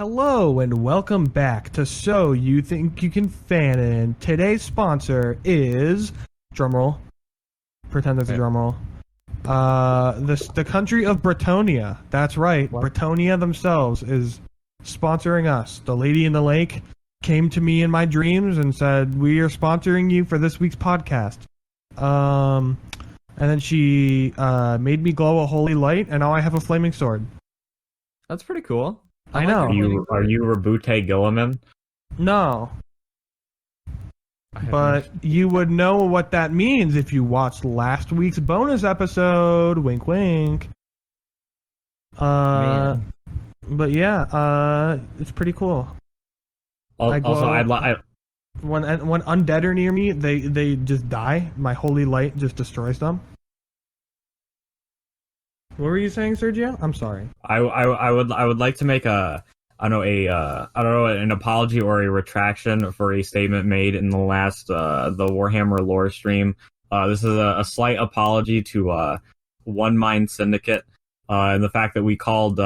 Hello and welcome back to So You Think You Can Fanon. Today's sponsor is drumroll. Pretend there's a drumroll. The country of Bretonia. That's right. What? Bretonia themselves is sponsoring us. The lady in the lake came to me in my dreams and said, "We are sponsoring you for this week's podcast." And then she made me glow a holy light, and now I have a flaming sword. That's pretty cool. I know. Are you Rabute Gilliman? No. But you would know what that means if you watched last week's bonus episode. Wink, wink. But yeah, it's pretty cool. When undead are near me, they just die. My holy light just destroys them. What were you saying, Sergio? I'm sorry. I would like to make an apology or a retraction for a statement made in the last the Warhammer lore stream. This is a slight apology to One Mind Syndicate and the fact that we called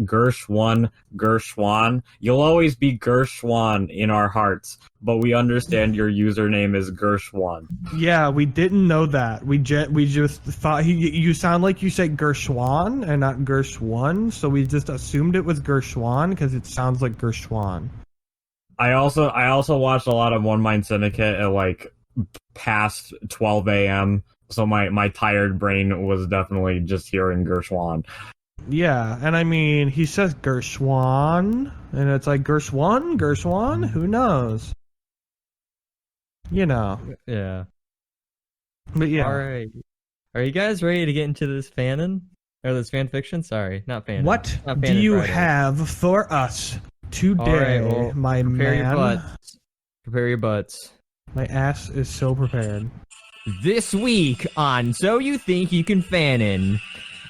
Gershwan Gershwan. You'll always be Gershwan in our hearts, but we understand your username is Gershwan. Yeah, we didn't know that. We just thought you sound like you said Gershwan and not Gershwan, so we just assumed it was Gershwan because it sounds like Gershwan. I also watched a lot of One Mind Syndicate at like past 12 a.m. So my tired brain was definitely just hearing Gershwan. Yeah, and I mean, he says Gershwan, and it's like Gershwan? Who knows? You know. Yeah. But yeah. Alright. Are you guys ready to get into this fanon? Or this fanfiction? Sorry, not fanon. What not do you Friday. have for us today, right, well, my prepare man? Your butts. Prepare your butts. My ass is so prepared. This week on So You Think You Can Fanon.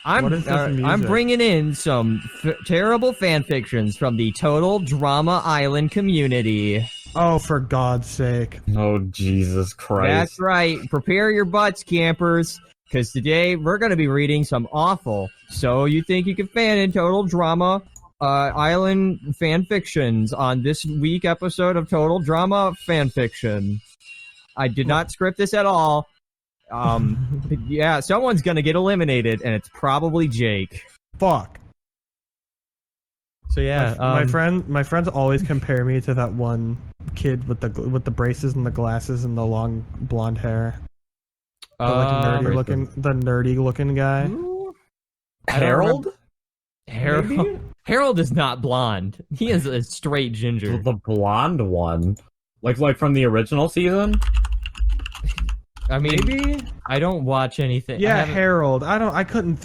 I'm bringing in some terrible fanfictions from the Total Drama Island community. Oh, for God's sake. Oh, Jesus Christ. That's right. Prepare your butts, campers, because today we're going to be reading some awful So You Think You Can Fanon Total Drama Island fanfictions on this week episode of Total Drama Fanfiction. I did not script this at all. Yeah, someone's gonna get eliminated, and it's probably Jake. Fuck. So yeah, my friends always compare me to that one kid with the braces and the glasses and the long blonde hair. The nerdy looking guy. Harold? Harold is not blonde. He is a straight ginger. The blonde one, like from the original season. I mean, maybe I don't watch anything. Yeah, Harold. I couldn't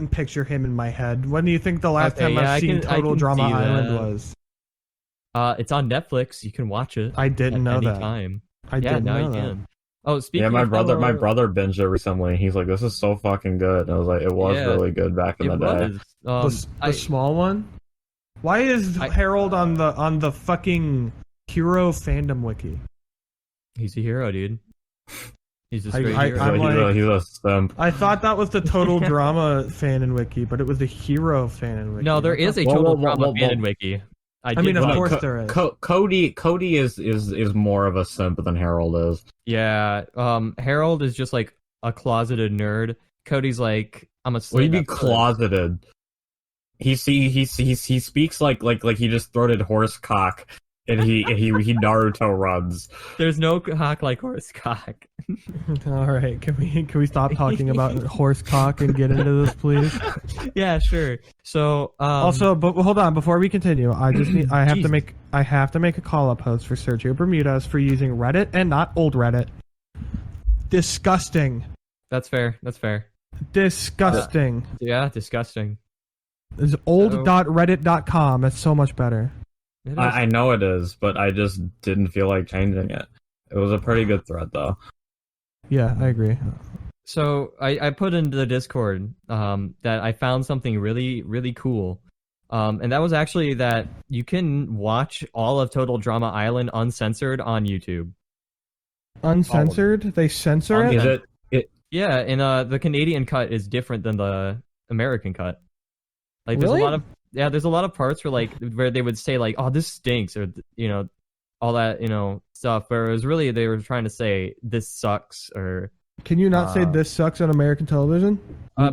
picture him in my head. When do you think the last time I've seen Total Drama Island was? It's on Netflix. You can watch it. I didn't know that. Time. I didn't know that. Can. Oh, speaking. Yeah, my of brother binged it recently. He's like, "This is so fucking good." And I was like, "It was really good back in the day." The small one. Why is Harold on the fucking hero fandom wiki? He's a hero, dude. He's a straight hero. He's a simp. I thought that was the Total Drama Fanon wiki, but it was the Hero Fanon wiki. No, there is a Total Drama Fanon wiki. I mean, of course there is. Cody is more of a simp than Harold is. Yeah, Harold is just like a closeted nerd. Cody's like, I'm a slave. What do you mean closeted? He speaks like he just throated horse cock. And he Naruto runs. There's no cock like horse cock. All right, can we stop talking about horse cock and get into this, please? Yeah, sure. So also, but hold on, before we continue, I have to make a call up post for Sergio Bermudez for using Reddit and not old Reddit. Disgusting. That's fair. Disgusting. Yeah, disgusting. It's old.reddit.com. That's so much better. I know it is, but I just didn't feel like changing it. It was a pretty good thread, though. Yeah, I agree. So I put into the Discord that I found something really, really cool. And that was actually that you can watch all of Total Drama Island uncensored on YouTube. Uncensored? They censor it? Is it? Yeah, and the Canadian cut is different than the American cut. Like, there's really? yeah, there's a lot of parts where they would say like, "Oh, this stinks," or all that stuff. Where it was really they were trying to say this sucks, or Can you not say this sucks on American television?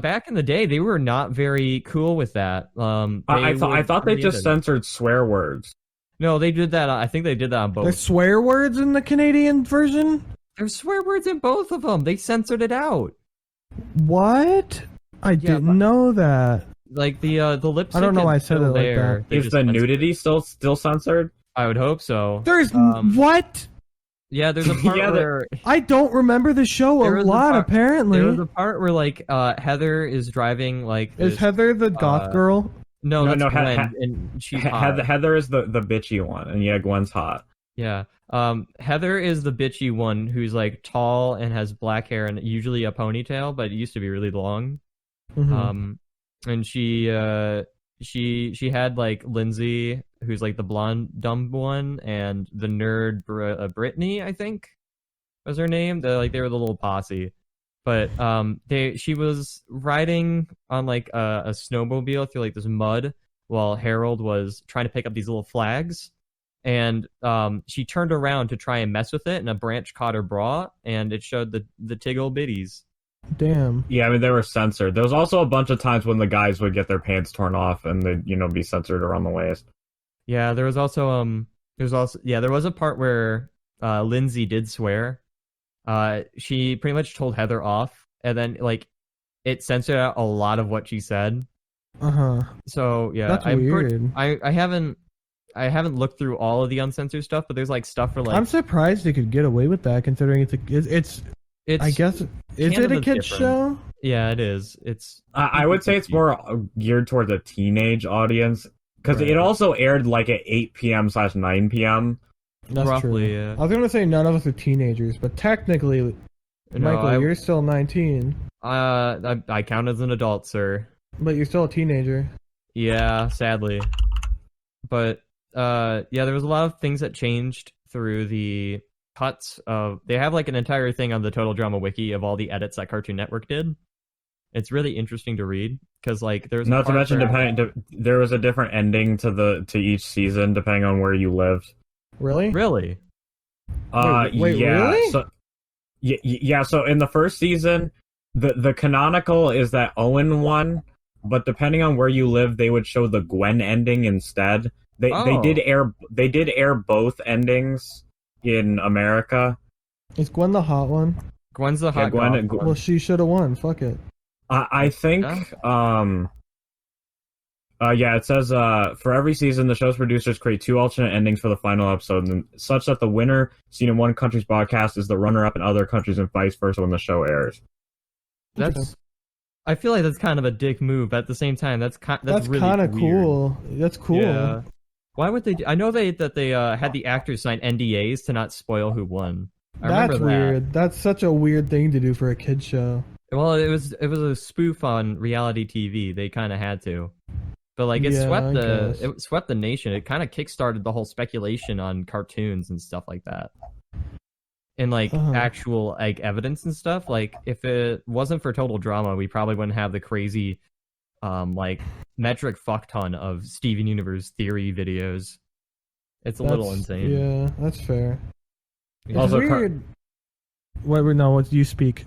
back in the day they were not very cool with that. I thought they just censored swear words. No, they did that. I think they did that on both. There's swear words in the Canadian version? There's swear words in both of them. They censored it out. What? I didn't know that. Like the lip sync. I don't know why I said it like that. Is the nudity still censored? I would hope so. There's what? Yeah, there's a part where I don't remember the show a lot. Apparently, there was a part where like Heather is driving like. Is Heather the goth girl? No, that's Gwen, and she's hot. Heather is the bitchy one, and yeah, Gwen's hot. Yeah. Heather is the bitchy one who's like tall and has black hair and usually a ponytail, but it used to be really long. Mm-hmm. And she had like Lindsay, who's like the blonde dumb one, and the nerd Brittany, I think was her name. They were the little posse. But she was riding on like a snowmobile through like this mud while Harold was trying to pick up these little flags, and she turned around to try and mess with it, and a branch caught her bra, and it showed the tiggle bitties. Damn. Yeah, I mean they were censored. There was also a bunch of times when the guys would get their pants torn off and they'd be censored around the waist. Yeah, there was also there was a part where Lindsay did swear. She pretty much told Heather off, and then like it censored out a lot of what she said. So yeah, that's weird. I haven't looked through all of the uncensored stuff, but there's like stuff for like. I'm surprised they could get away with that, considering it's I guess is it a kids show? Yeah, it is. It's. I would say it's more geared towards a teenage audience because it also aired like at 8 p.m/9 p.m. That's roughly, true. yeah. I was gonna say none of us are teenagers, but technically, Michael, you're still 19. I count as an adult, sir. But you're still a teenager. Yeah, sadly. But yeah, there was a lot of things that changed through the cuts of. They have like an entire thing on the Total Drama Wiki of all the edits that Cartoon Network did. It's really interesting to read because like there's not to mention there was a different ending to each season depending on where you lived. Really? Really? Wait, yeah. really? So, yeah. So in the first season, the canonical is that Owen won, but depending on where you live, they would show the Gwen ending instead. They did air both endings in America. Is Gwen the hot one? Gwen's the hot Gwen. Well, she should have won. Fuck it. I think. Yeah, it says for every season, the show's producers create 2 alternate endings for the final episode, such that the winner seen in one country's broadcast is the runner-up in other countries, and vice versa when the show airs. I feel like that's kind of a dick move. But at the same time, that's really kind of weird. cool. That's cool. Yeah. Why would they? I know they had the actors sign NDAs to not spoil who won. That's weird. That's such a weird thing to do for a kid show. Well, it was a spoof on reality TV. They kind of had to. But like it swept the nation. It kind of kickstarted the whole speculation on cartoons and stuff like that, and like actual like evidence and stuff. Like if it wasn't for Total Drama, we probably wouldn't have the crazy, like metric fuck ton of Steven Universe theory videos. It's a little insane. Yeah, that's fair. It's also, weird. What you speak?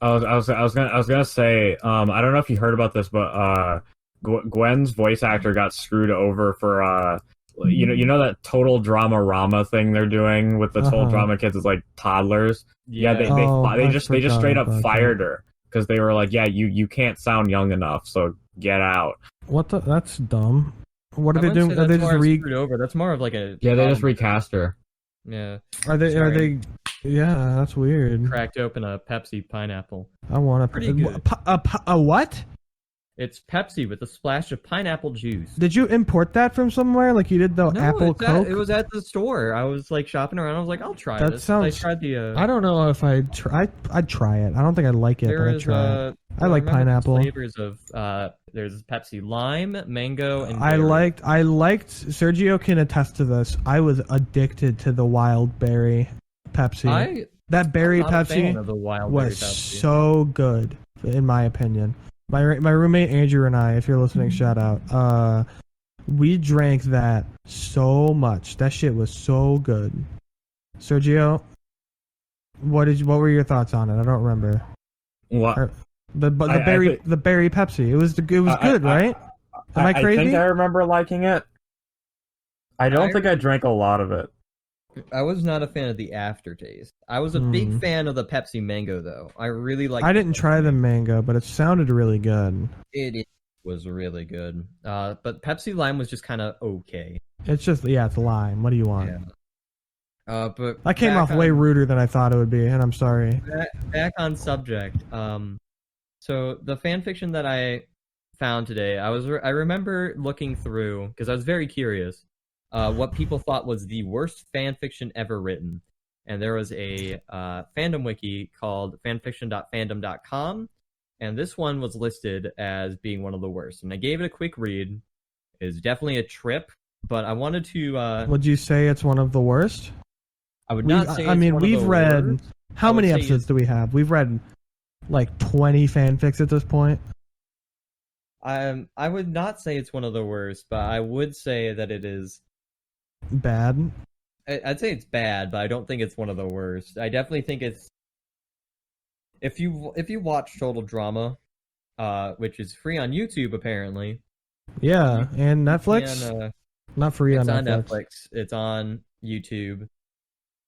I was gonna say I don't know if you heard about this, but Gwen's voice actor got screwed over for you know that Total Drama Rama thing they're doing with the Total Drama kids is like toddlers. Yeah, they just straight up fired her because they were like, yeah, you can't sound young enough, so get out. What the? That's dumb. What are they doing? Are they just screwed over? That's more of like a they just recast her. Yeah. Are they? Yeah, that's weird. Cracked open a Pepsi pineapple. I want a pretty good. A what? It's Pepsi with a splash of pineapple juice. Did you import that from somewhere, like you did the Apple Coke? It was at the store. I was like shopping around. I was like, I'll try that this. Sounds, I tried the. I don't know if I'd try it. I try don't think I'd like it, but I'd try it. I like pineapple. Flavors of there's Pepsi lime, mango, and berry. I liked. Sergio can attest to this. I was addicted to the wild berry Pepsi. That berry Pepsi was so good, in my opinion. My roommate Andrew and I, if you're listening, shout out. We drank that so much. That shit was so good. Sergio, what were your thoughts on it? I don't remember. What? The berry Pepsi. It was good, right? Am I crazy? I think I remember liking it. I don't think I drank a lot of it. I was not a fan of the aftertaste. I was a big fan of the Pepsi Mango, though. I really liked. I didn't try the mango, but it sounded really good. It was really good. But Pepsi Lime was just kind of okay. It's just it's lime. What do you want? Yeah. But that came off way ruder than I thought it would be, and I'm sorry. Back on subject. So the fan fiction that I found today, I remember looking through because I was very curious. What people thought was the worst fan fiction ever written. And there was a fandom wiki called fanfiction.fandom.com, and this one was listed as being one of the worst. And I gave it a quick read. It's definitely a trip, but I wanted to... Would you say it's one of the worst? I would not say we've read... How many episodes do we have? We've read like 20 fanfics at this point. I would not say it's one of the worst, but I would say that it is... bad? I'd say it's bad, but I don't think it's one of the worst. I definitely think it's... If you watch Total Drama, which is free on YouTube apparently. Yeah, and Netflix? Not free on Netflix. It's on Netflix. It's on YouTube.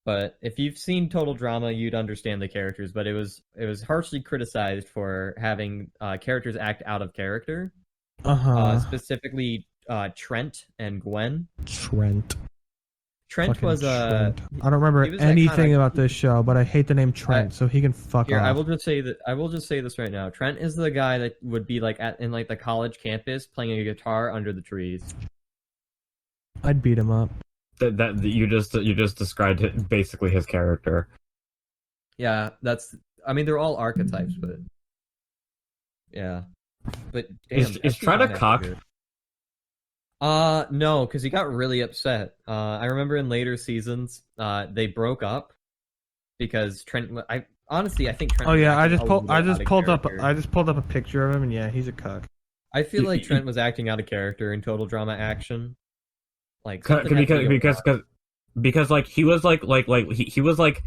But if you've seen Total Drama, you'd understand the characters. But it was harshly criticized for having characters act out of character. Specifically, Trent and Gwen. Trent was Trent. I don't remember anything about this show, but I hate the name Trent, so he can fuck off. I will just say this right now. Trent is the guy that would be like in the college campus playing a guitar under the trees. I'd beat him up. That you just described basically his character. Yeah, they're all archetypes, but yeah. But damn, is Trent a cuck? No, because he got really upset. I remember in later seasons, they broke up because Trent. I think Trent. Oh yeah, I just pulled up a picture of him, and yeah, he's a cuck. I feel like Trent was acting out of character in Total Drama Action. Like because like he was like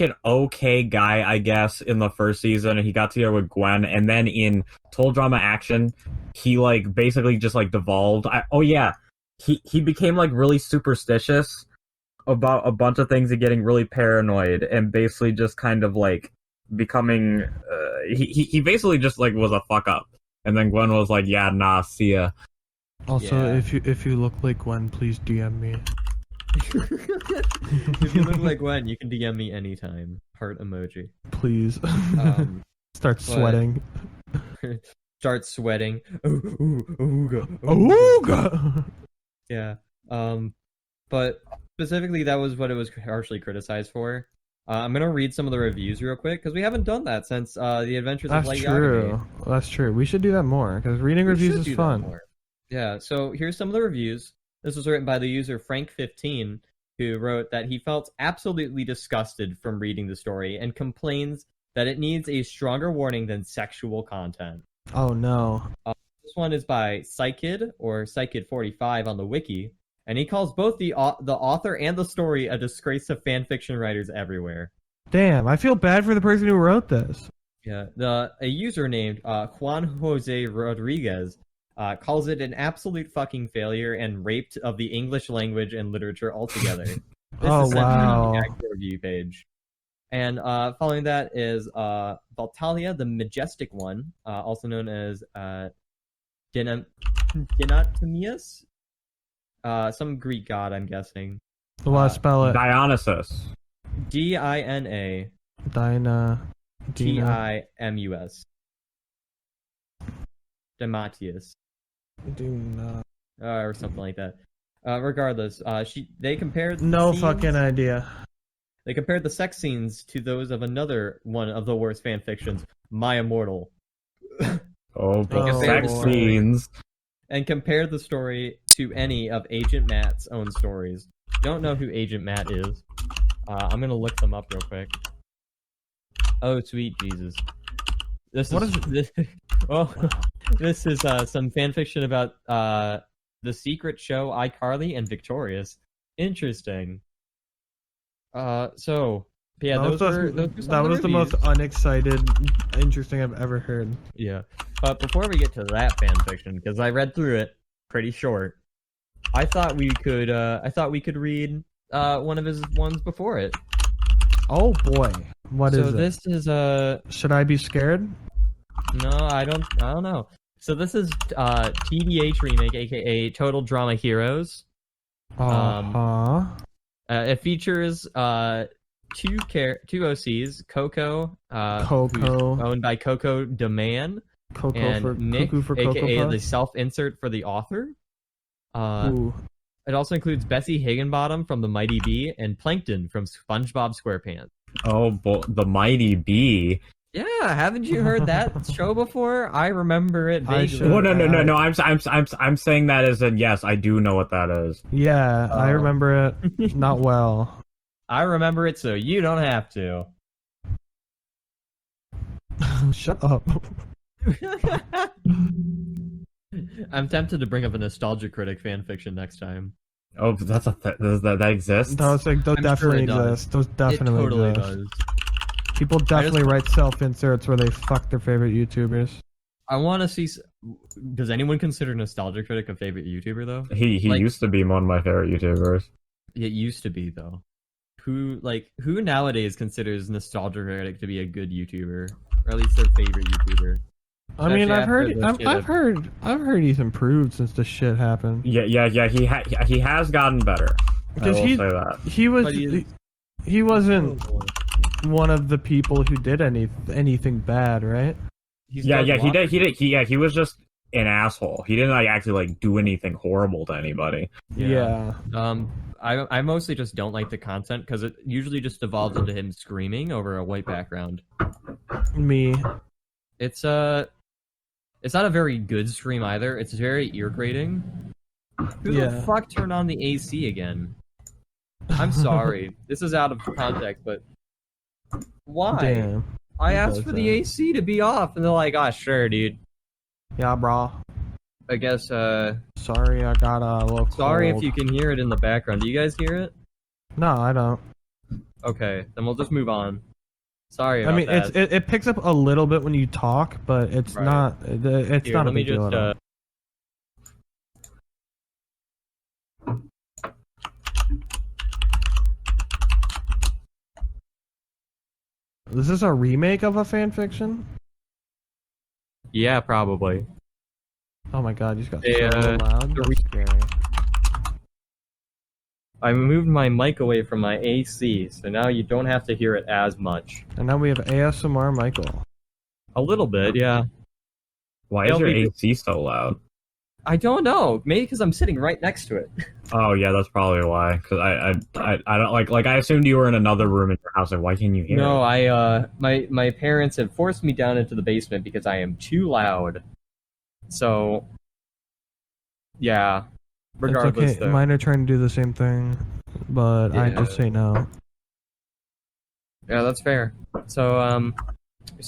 an okay guy, I guess, in the first season, and he got together with Gwen, and then in Total Drama Action, he like basically just like devolved. He became like really superstitious about a bunch of things and getting really paranoid, and basically just kind of like becoming he basically just like was a fuck up, and then Gwen was like, yeah, nah, see ya. Also, if you look like Gwen, please DM me. If you look like Gwen, you can DM me anytime. Heart emoji. Please. Start sweating. Start sweating. Ooga. Ooga. Yeah. But specifically, that was what it was harshly criticized for. I'm gonna read some of the reviews real quick because we haven't done that since The Adventures of Light Yagami. That's true. We should do that more because reading reviews is fun. Yeah. So here's some of the reviews. This was written by the user Frank15, who wrote that he felt absolutely disgusted from reading the story and complains that it needs a stronger warning than sexual content. Oh no. This one is by Psykid, or Psykid45 on the wiki, and he calls both the author and the story a disgrace to fanfiction writers everywhere. Damn, I feel bad for the person who wrote this. Yeah, a user named Juan Jose Rodriguez calls it an absolute fucking failure and raped of the English language and literature altogether. This is wow. on the actual review page. And following that is Valtalia, the Majestic One, also known as Dinatamius, some Greek god, I'm guessing. So I spell it. Dionysus. Dina. Timus. Dematius. Or something like that. Regardless, they compared fucking idea. They compared the sex scenes to those of another one of the worst fan fictions, My Immortal. Sex scenes. And compared the story to any of Agent Matt's own stories. Don't know who Agent Matt is. I'm gonna look them up real quick. Oh, sweet Jesus. This What is this, well, this is some fan fiction about the secret show iCarly and Victorious. Interesting. So yeah, that those were some that of was the most reviews. unexcited, interesting I've ever heard. Yeah, but before we get to that fan fiction, because I read through it, pretty short, I thought we could read one of his ones before it. Oh boy, what is So it? this is Should I be scared? no, I don't know. So this is TDH remake, aka Total Drama Heroes. It features two OCs, Coco, Coco. who's owned by Coco DeMann, Coco and for Nick, Cuckoo for Cocoa aka the Puffs? self-insert for the author. Ooh. It also includes Bessie Higginbottom from The Mighty Bee and Plankton from SpongeBob SquarePants. Oh, the Mighty Bee. Yeah, haven't you heard that show before? I remember it I vaguely. should- Oh, no. I'm saying that as in yes, I do know what that is. Yeah, I Oh. remember it. Not well. I remember it, so you don't have to. Shut up. I'm tempted to bring up a Nostalgia Critic fanfiction next time. Oh, that's that exists. Those sure definitely it does. exist. Those definitely it totally exist. does. People definitely write self-inserts where they fuck their favorite YouTubers. I want to see. Does anyone consider Nostalgia Critic a favorite YouTuber though? He Like- used to be one of my favorite YouTubers. It used to be though. Who nowadays considers Nostalgia Critic to be a good YouTuber, or at least their favorite YouTuber? I mean, Especially after the shit I've heard he's improved since this shit happened. Yeah. He has gotten better. Because I will say that. he wasn't one of the people who did anything bad, right? He's Yeah, done he lots- did. He was just an asshole. He didn't actually do anything horrible to anybody. Yeah. I mostly just don't like the content because it usually just devolves into him screaming over a white background. Me. It's not a very good stream either. It's very ear grating. Who Yeah. the fuck turned on the AC again? I'm sorry. This is out of context, but why? Damn. I Who asked does for the that? AC to be off, and they're like, "Ah, sure, dude." Yeah, bro. I guess. Sorry, I got a little Sorry if cold. you can hear it in the background. Do you guys hear it? No, I don't. Okay, then we'll just move on. Sorry I about mean, that. it picks up a little bit when you talk, but it's Right. not. It's Here, not a let me big deal just. at all. This is a remake of a fan fiction? Yeah, probably. Oh my god, you just got They, so loud. the That's scary. I moved my mic away from my AC, so now you don't have to hear it as much. And now we have ASMR Michael. A little bit, yeah. Why is They'll your be- AC so loud? I don't know. Maybe because I'm sitting right next to it. Oh yeah, that's probably why. Because I don't like I assumed you were in another room in your house. Like, why can't you hear? No, it? my parents have forced me down into the basement because I am too loud. So, yeah. Regardless, it's okay. though. Mine are trying to do the same thing, but I Yeah. just say no. Yeah, that's fair. So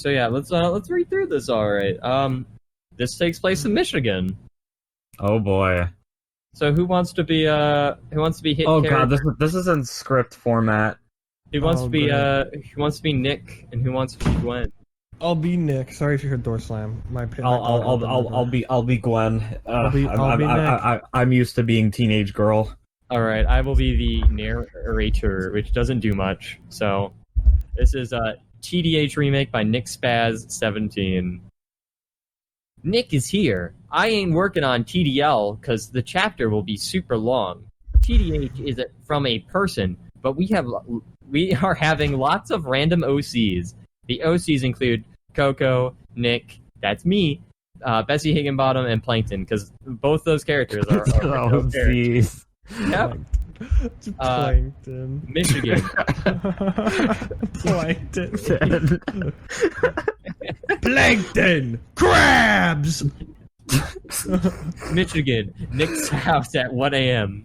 yeah, let's read through this. All right. This takes place in Michigan. Oh boy. So who wants to be hit? Oh character? god, this is in script format. Who wants Oh, to be great. who wants to be Nick and who wants to be Gwen? I'll be Nick. Sorry if you heard door slam. My dog opened the door. I'll be Gwen. I'll be Nick. I'm used to being teenage girl. All right, I will be the narrator, which doesn't do much. So this is a TDH remake by Nick Spaz 17. Nick is here. I ain't working on TDL because the chapter will be super long. TDH is from a person, but we are having lots of random OCs. The OCs include Coco, Nick, that's me, Bessie Higginbottom, and Plankton, because both those characters are Oh characters. jeez. Yep. Plankton. Michigan. Plankton. Plankton. Crabs. Michigan. Nick's house at 1 a.m.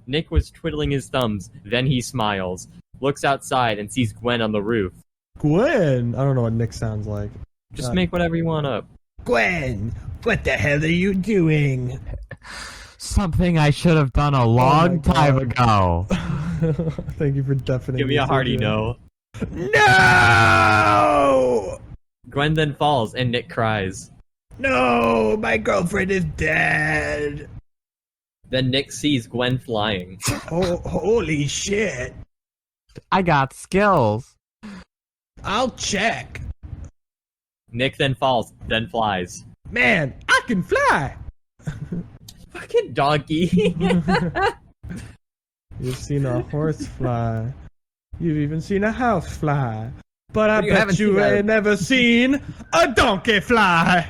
Nick was twiddling his thumbs. Then he smiles, looks outside, and sees Gwen on the roof. Gwen. I don't know what Nick sounds like. Just make whatever you want up. Gwen, what the hell are you doing? Something I should have done a long time ago. Thank you for deafening. Give me a hearty no. No! Gwen then falls, and Nick cries. No, my girlfriend is dead. Then Nick sees Gwen flying. Oh, holy shit. I got skills. I'll check. Nick then falls, then flies. Man, I can fly. Fucking donkey. You've seen a horse fly. You've even seen a house fly. But I bet you ain't never seen a donkey fly.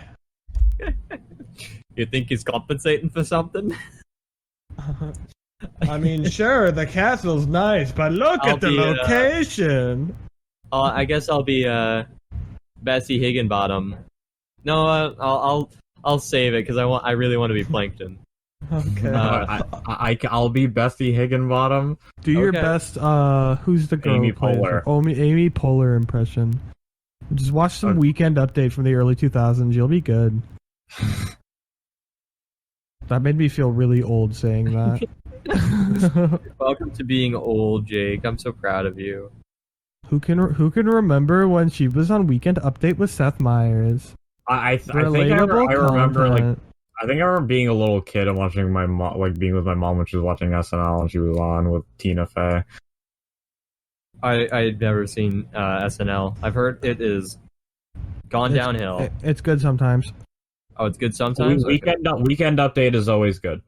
You think he's compensating for something? I mean, sure, the castle's nice, but look at the location. I guess I'll be Bessie Higginbottom. No, I'll save it because I really want to be Plankton. Okay. I'll be Bessie Higginbottom. Do your best. Who's the girl? Amy who plays her? Poehler. Amy Poehler impression. Just watch some Weekend Update from the early 2000s. You'll be good. That made me feel really old saying that. Welcome to being old, Jake. I'm so proud of you. Who can remember when she was on Weekend Update with Seth Meyers? I think I remember like. I think I remember being a little kid and watching my mom, like being with my mom when she was watching SNL and she was on with Tina Fey. I had never seen SNL. I've heard it is gone downhill. It's good sometimes. Oh, it's good sometimes? Weekend Update is always good.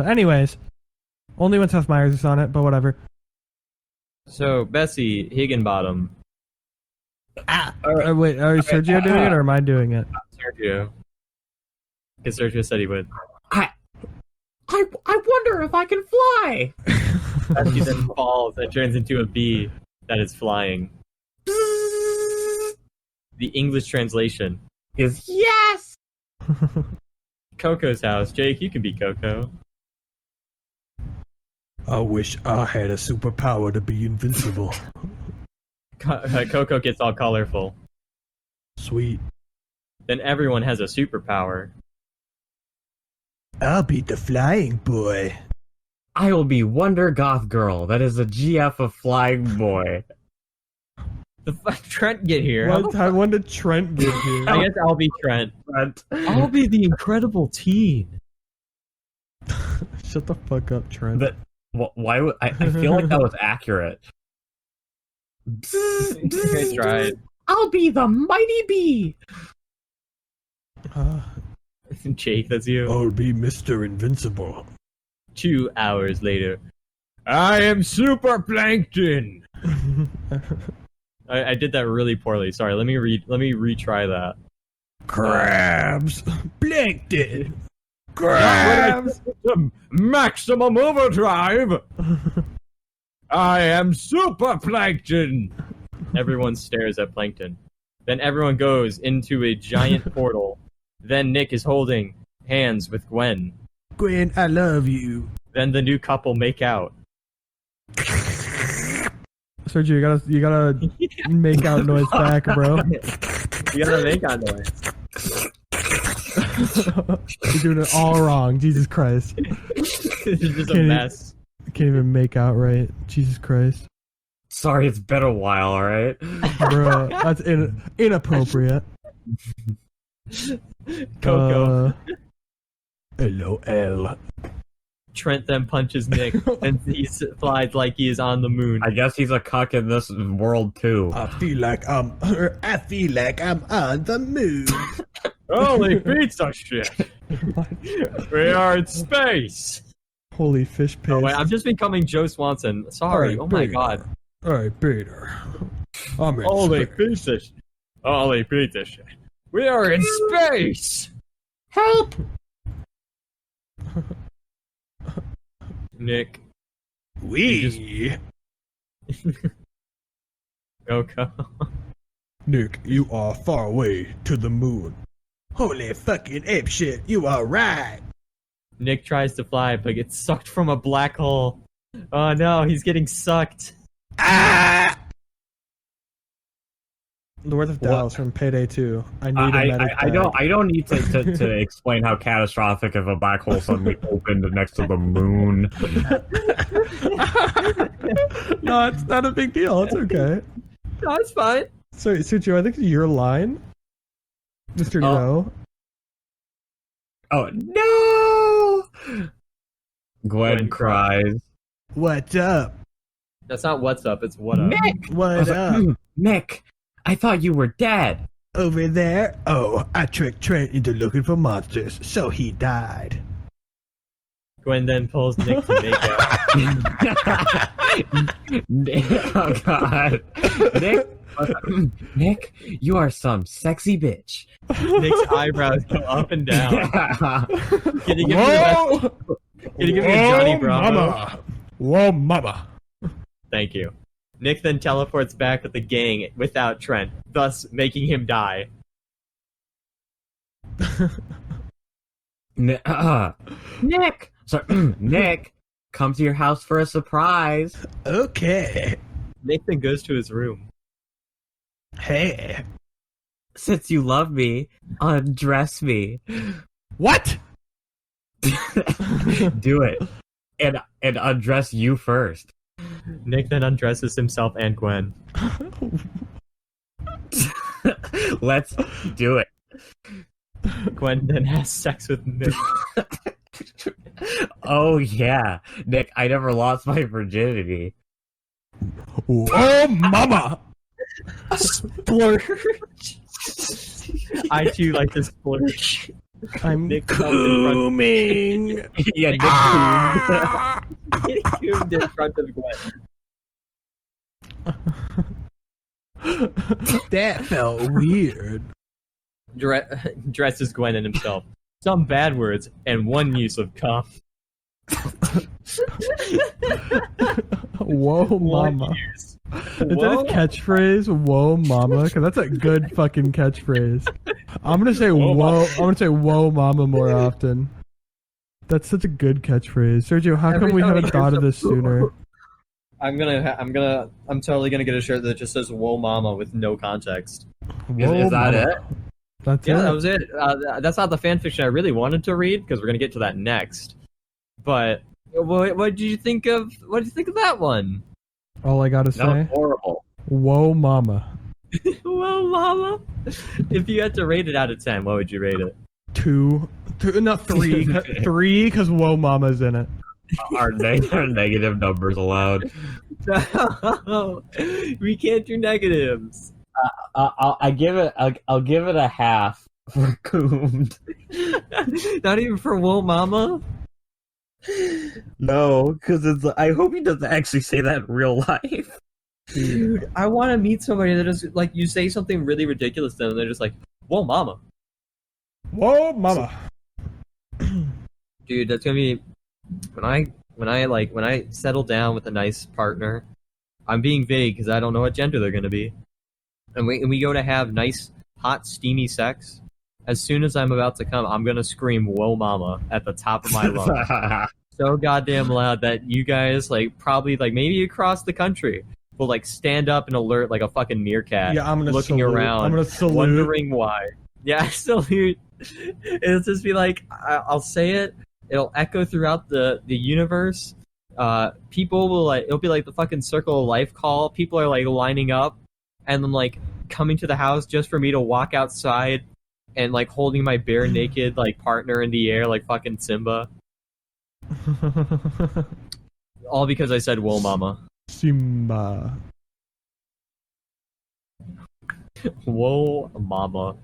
Anyways. Only when Seth Meyers is on it, but whatever. So, Bessie Higginbottom. Wait, are Sergio doing it or am I doing it? Sergio. Because Sergio said he would. I wonder if I can fly! Bessie then falls and turns into a bee that is flying. The English translation is yes! Coco's house. Jake, you can be Coco. I wish I had a superpower to be invincible. Coco gets all colorful. Sweet. Then everyone has a superpower. I'll be the flying boy. I will be Wonder Goth Girl. That is a GF of Flying Boy. The fuck Trent get here? When did Trent get here? I guess I'll be Trent. I'll be the Incredible Teen. Shut the fuck up, Trent. Why would I feel like that was accurate. I tried. I'll be the Mighty Bee. Jake, that's you. I'll be Mr. Invincible. 2 hours later. I am Super Plankton. I did that really poorly. Sorry. Let me retry that. Crabs. Plankton. Crabs. Maximum overdrive. I am Super Plankton. Everyone stares at Plankton. Then everyone goes into a giant portal. Then Nick is holding hands with Gwen. Gwen, I love you. Then the new couple make out. Sergio, you gotta make out noise back, bro. You gotta make out noise. You're doing it all wrong. Jesus Christ. This is just a mess. Can't even make out right. Jesus Christ. Sorry, it's been a while, alright? Bro, that's inappropriate. Coco. LOL. Trent then punches Nick, and he flies like he is on the moon. I guess he's a cuck in this world too. I feel like I'm on the moon. Holy pizza shit! We are in space. Holy fish piss. Oh wait, I'm just becoming Joe Swanson. Sorry. Right, oh my Peter. god. Alright, Peter. I'm in Holy space. pizza shit. Holy pizza shit. We are in space. Help! Nick. We. Coco. Nick, you are far away to the moon. Holy fucking ape shit, you are right. Nick tries to fly, but gets sucked from a black hole. Oh no, he's getting sucked. Ah! The Worth of Dallas from Payday 2. I need a medic I tag. don't need to explain how catastrophic if a black hole suddenly opened next to the moon. No, it's not a big deal. It's okay. No, it's fine. So, Sergio, I think it's your line. Mr. No. Oh no! Gwen cries. What's up? That's not what's up, it's what up. Nick! What up? Nick, I thought you were dead. Over there? Oh, I tricked Trent into looking for monsters, so he died. Gwen then pulls Nick to make out. Oh god. Nick, you are some sexy bitch. Nick's eyebrows go up and down. Yeah. Can you give me a Johnny Bravo? Mama. Whoa, mama. Thank you. Nick then teleports back with the gang without Trent, thus making him die. Nick, Nick, come to your house for a surprise. Okay. Nick then goes to his room. Hey. Since you love me, undress me. What? Do it. And undress you first. Nick then undresses himself and Gwen. Let's do it. Gwen then has sex with Nick. Oh yeah, Nick, I never lost my virginity. Whoa, mama. Splurge. I too like to splurge. I'm Nick comes in front cooming. Yeah, Nick. Nick coomed in front of Gwen. That felt weird. Dresses Gwen and himself. Some bad words and one use of cum. Whoa, mama. Is that a catchphrase? Whoa, mama, because that's a good fucking catchphrase. I'm gonna say whoa. I'm gonna say whoa, mama more often. That's such a good catchphrase. Sergio, how come we haven't thought of this sooner? I'm totally gonna get a shirt that just says "Whoa, Mama" with no context. Is that mama. it? That's Yeah, it. that was it. That's not the fanfiction I really wanted to read because we're gonna get to that next. But what did you think of? What did you think of that one? All I gotta That was say, horrible. whoa, mama. Whoa, Mama! If you had to rate it out of 10, what would you rate it? Two, not three. Three, because whoa, mama's in it. Are negative numbers allowed? No, we can't do negatives. I'll give it a half for coomed. Not even for Whoa Mama? No, because it's. I hope he doesn't actually say that in real life. Dude, I want to meet somebody that is like, you say something really ridiculous to them and they're just like, Whoa Mama. Whoa, mama. Dude, that's gonna be when I settle down with a nice partner. I'm being vague because I don't know what gender they're gonna be, and we go to have nice, hot, steamy sex. As soon as I'm about to come, I'm gonna scream "Whoa, Mama" at the top of my lungs, so goddamn loud that you guys probably maybe across the country will stand up and alert like a fucking meerkat. Yeah, I'm gonna looking salute. around, I'm gonna salute. wondering why. Yeah, salute. It'll just be I'll say it. It'll echo throughout the universe. People will it'll be like the fucking Circle of Life call. People are lining up and then coming to the house just for me to walk outside and holding my bare naked partner in the air like fucking Simba. All because I said "Whoa, Mama." Simba. Whoa, Mama.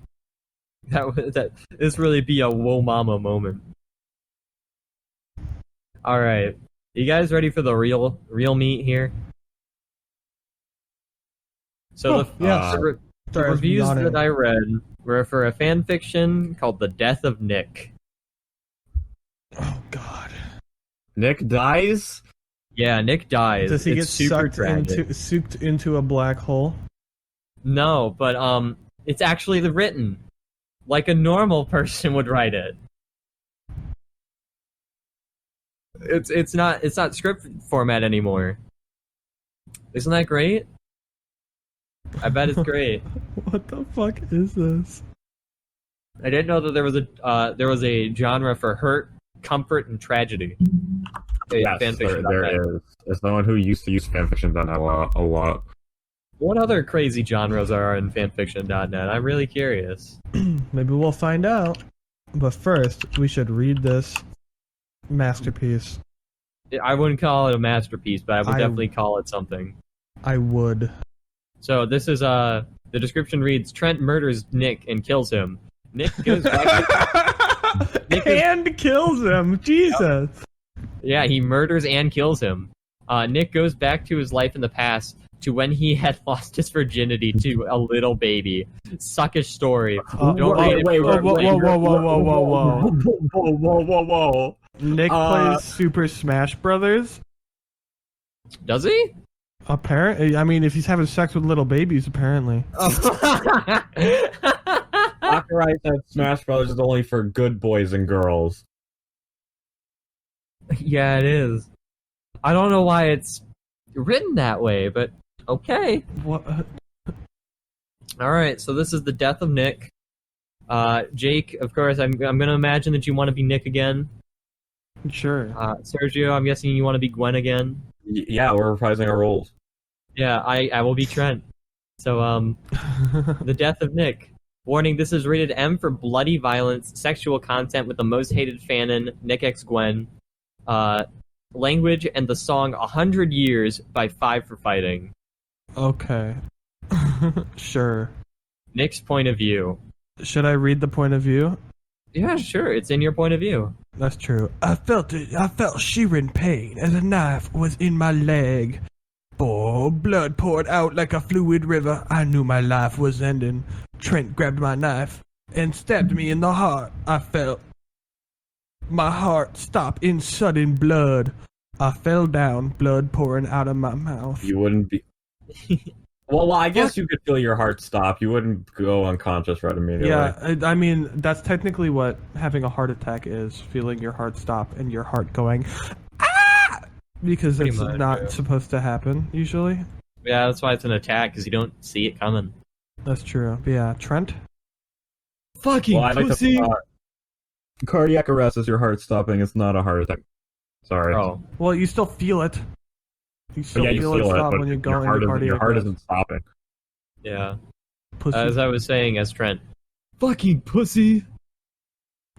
This really be a Whoa Mama moment. Alright. You guys ready for the real meat here? So the reviews that I read were for a fan fiction called The Death of Nick. Oh god. Nick dies? Yeah, Nick dies. Does he It's get super tragic. sucked into a black hole? No, but it's actually written like a normal person would write it. It's not script format anymore. Isn't that great? I bet it's great. What the fuck is this? I didn't know that there was a genre for hurt, comfort, and tragedy. Yes, there is. As someone who used to use fanfiction.net a lot. What other crazy genres are in fanfiction.net? I'm really curious. Maybe we'll find out. But first, we should read this masterpiece. I wouldn't call it a masterpiece, but I would definitely call it something. I would. So this is the description reads: Trent murders Nick and kills him. Nick goes back and kills him. Jesus. Yeah, he murders and kills him. Nick goes back to his life in the past, to when he had lost his virginity to a little baby. Suckish story. Whoa. Nick plays Super Smash Brothers. Does he? Apparently, I mean, if he's having sex with little babies, apparently. Authorized that Smash Brothers is only for good boys and girls. Yeah, it is. I don't know why it's written that way, but okay. What? Alright, so this is the death of Nick. Jake, of course, I'm gonna imagine that you want to be Nick again. Sure. Sergio, I'm guessing you want to be Gwen again. Yeah, we're reprising our roles. Yeah, I will be Trent. So, the death of Nick. Warning, this is rated M for bloody violence, sexual content with the most hated fanon, Nick X Gwen. Language and the song 100 Years by Five for Fighting. Okay. Sure. Nick's point of view. Should I read the point of view? Yeah, sure, it's in your point of view. That's true. I felt it. I felt shearing pain as a knife was in my leg. Oh, blood poured out like a fluid river. I knew my life was ending. Trent grabbed my knife and stabbed me in the heart. I felt my heart stop in sudden blood. I fell down, blood pouring out of my mouth. You wouldn't be... Well, I guess you could feel your heart stop. You wouldn't go unconscious right immediately. Yeah, I mean, that's technically what having a heart attack is. Feeling your heart stop and your heart going, ah! Because it's not supposed to happen, usually. Yeah, that's why it's an attack, because you don't see it coming. That's true. But yeah, Trent? Fucking pussy! Cardiac arrest is your heart stopping. It's not a heart attack. Sorry. Oh. Well, you still feel it. You still feel it stop when you're going into cardiac your heart arrest. isn't stopping. Yeah. Pussy. As I was saying, as Trent. Fucking pussy!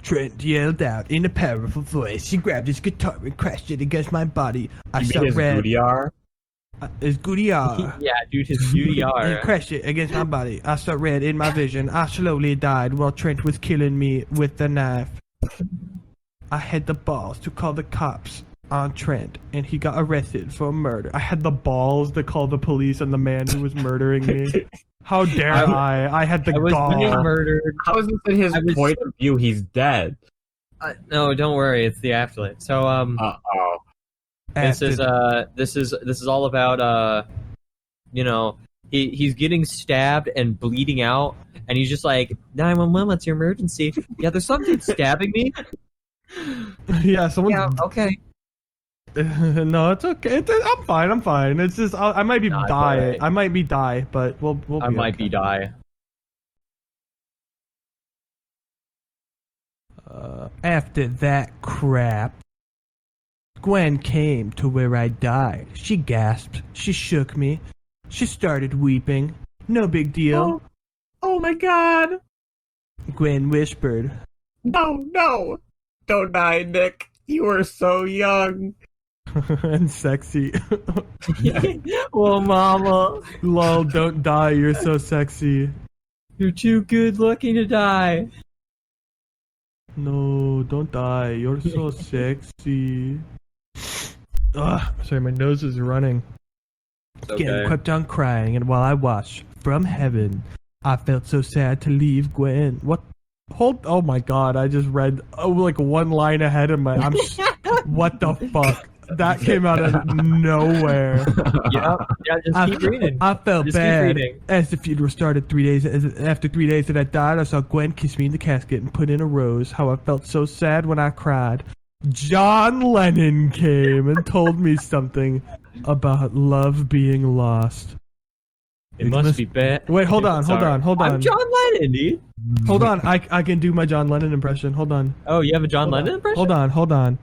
Trent yelled out in a powerful voice. He grabbed his guitar and crashed it against my body. I saw red. His Goudiar. Yeah, dude, his UDR. He crashed it against my body. I saw red in my vision. I slowly died while Trent was killing me with the knife. I had the balls to call the cops on Trent, and he got arrested for murder. I had the balls to call the police on the man who was murdering me. How dare I had the gall. Murdered. How is this in his point of view? He's dead. No, don't worry. It's the afterlife. So, This is all about he's getting stabbed and bleeding out, and he's just like 911, what's your emergency? Yeah, there's something stabbing me. Yeah, someone. Yeah, okay. No, it's okay. I'm fine. It's just I might be die. Right. I might be die, but we'll I be might okay. be die. After that crap, Gwen came to where I died. She gasped. She shook me. She started weeping. No big deal. Oh my god. Gwen whispered. No. Don't die, Nick. You were so young. And sexy. Well, mama. Lol, don't die. You're so sexy. You're too good looking to die. No, don't die. You're so sexy. Ugh, sorry, my nose is running. Again, kept on crying, and while I watched from heaven, I felt so sad to leave Gwen. What? Oh my god, I just read like one line ahead of my... what the fuck? That came out of nowhere. Yeah, just keep reading. I felt bad as the funeral started 3 days. After 3 days that I died, I saw Gwen kiss me in the casket and put in a rose. How I felt so sad when I cried. John Lennon came and told me something about love being lost. It must be bad. Wait, hold on. I'm John Lennon, dude. Hold on, I can do my John Lennon impression. Hold on. Oh, you have a John Lennon impression? Hold on.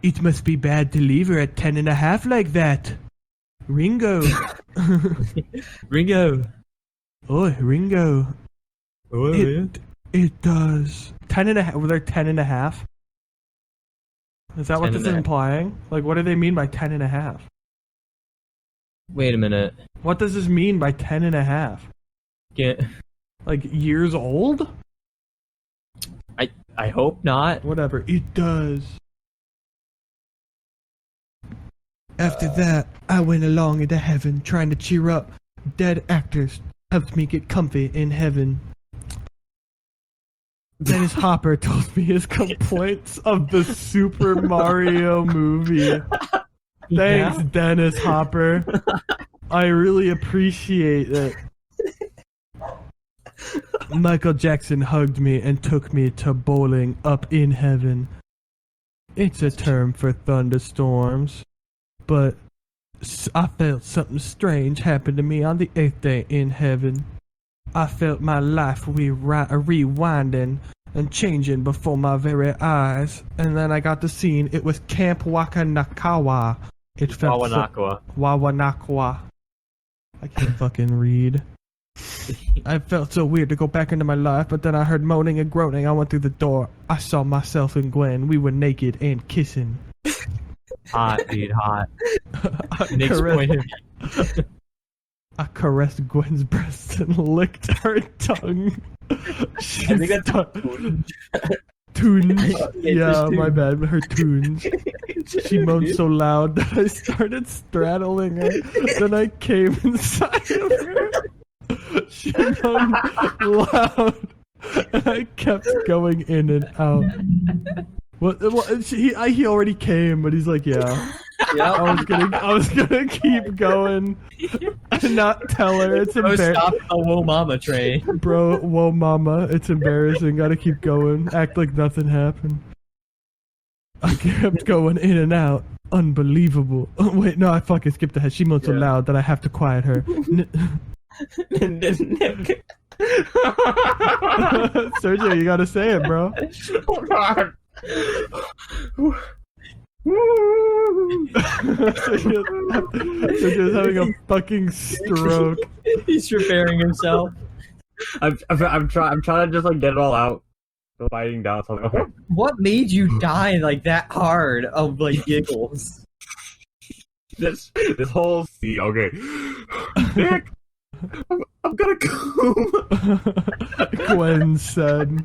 It must be bad to leave her at 10.5 like that. Ringo. Ringo. Oh, Ringo. Oh, yeah. It does. 10.5. Were there 10.5? Is that what this is implying? Like, what do they mean by 10.5? Wait a minute. What does this mean by 10.5? Get. Like, years old? I hope not. Whatever. It does. After that, I went along into heaven trying to cheer up dead actors. Helped me get comfy in heaven. Dennis Hopper told me his complaints of the Super Mario movie. Thanks, Dennis Hopper. I really appreciate it. Michael Jackson hugged me and took me to bowling up in heaven. It's a term for thunderstorms, but I felt something strange happen to me on the 8th day in heaven. I felt my life rewinding and changing before my very eyes. And then I got the scene. It was Camp Wakanakawa. It felt Wawanakwa. I can't fucking read. I felt so weird to go back into my life, but then I heard moaning and groaning. I went through the door. I saw myself and Gwen. We were naked and kissing. Hot, dude, hot. I caressed Gwen's breast and licked her tongue. I think that's tunes. Yeah, my bad. Her tunes. She moaned so loud that I started straddling her. Then I came inside of her. She moaned loud, and I kept going in and out. He already came, but he's like, yeah. Yep. I was gonna keep going and not tell her. It's embarrassing. Stop the whoa mama train. Bro, whoa mama, it's embarrassing. Gotta keep going. Act like nothing happened. I kept going in and out. Unbelievable. Oh, wait, no, I fucking skipped ahead. She moaned so loud that I have to quiet her. Sergio, you gotta say it, bro. Hold on. Sergio's having a fucking stroke. He's preparing himself. I'm trying to just like get it all out. Biting down something. Okay. What made you die like that hard of like giggles? This whole scene. Okay. Nick, I'm gonna go. Gwen said.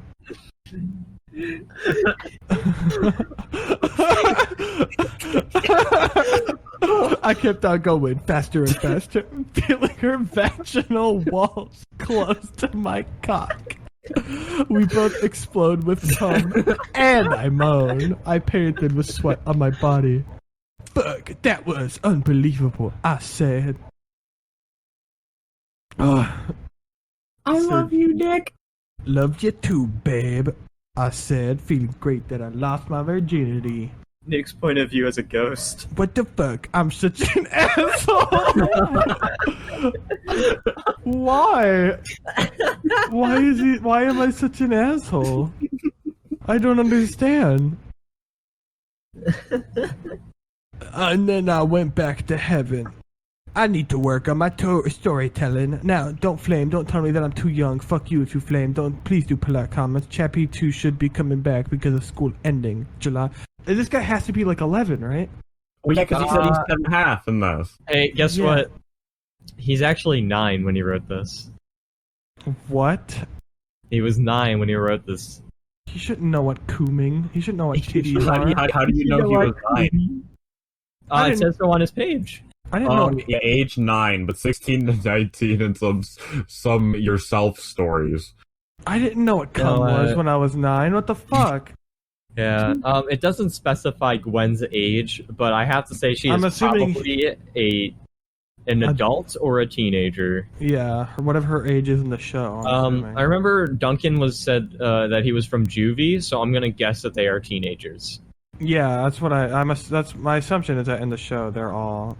I kept on going faster and faster, feeling her vaginal walls close to my cock. We both explode with cum, and I moan. I painted with sweat on my body. Fuck, that was unbelievable, I said. I love you, Nick. Love you too, babe, I said, feeling great that I lost my virginity. Nick's point of view as a ghost. What the fuck? I'm such an asshole! Why? Why am I such an asshole? I don't understand. And then I went back to heaven. I need to work on my storytelling. Now, don't tell me that I'm too young. Fuck you if you flame. Please do polite comments. Chappie 2 should be coming back because of school ending July. This guy has to be like 11, right? Well, yeah, because he said he's 7.5 in this. Hey, guess what? He's actually 9 when he wrote this. What? He was 9 when he wrote this. He shouldn't know what cooming. He should know what titties are. How do you know he was 9? It says so on his page. I didn't know. Yeah, age 9, but 16 to 19 and some yourself stories. I didn't know what cum was when I was 9. What the fuck? Yeah. It doesn't specify Gwen's age, but I have to say she is probably an adult or a teenager. Yeah, or whatever her age is in the show. I remember Duncan said that he was from juvie, so I'm gonna guess that they are teenagers. Yeah, that's what that's my assumption is that in the show they're all.